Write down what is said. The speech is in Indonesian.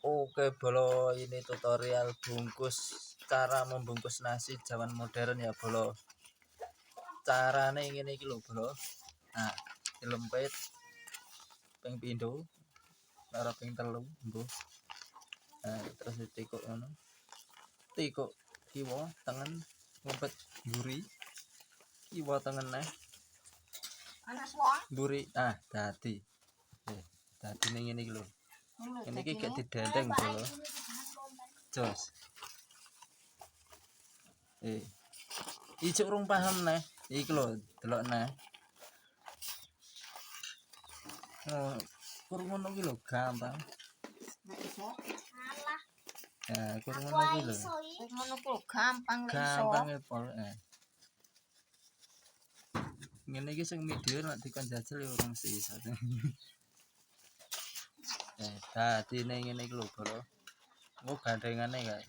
Oke bolo, ini tutorial bungkus, cara membungkus nasi zaman modern ya bolo. Carane ngene iki lho bolo. Nah, dilempit ping pindho karo ping telu mbuh. Nah, terus ditikuk ngono. Tikuk kiwa tengen ngumpet mburi. Kiwa tengen neh. Mburi dadi. Dadine ngene iki lho. Ini iki gak didendeng bolo. Jos. Ijek urung paham neh. Iki lho, delok neh. Oh, kurang ngono iki lho gampang. Nah, kurang ngono iki lho. Ngono ku gampang lho iso. Gampang e pol. Ngene iki sing video nek dikon jajal ya ora mesti iso. Dadine ngene iki lho bolo. Engko gandengane kae.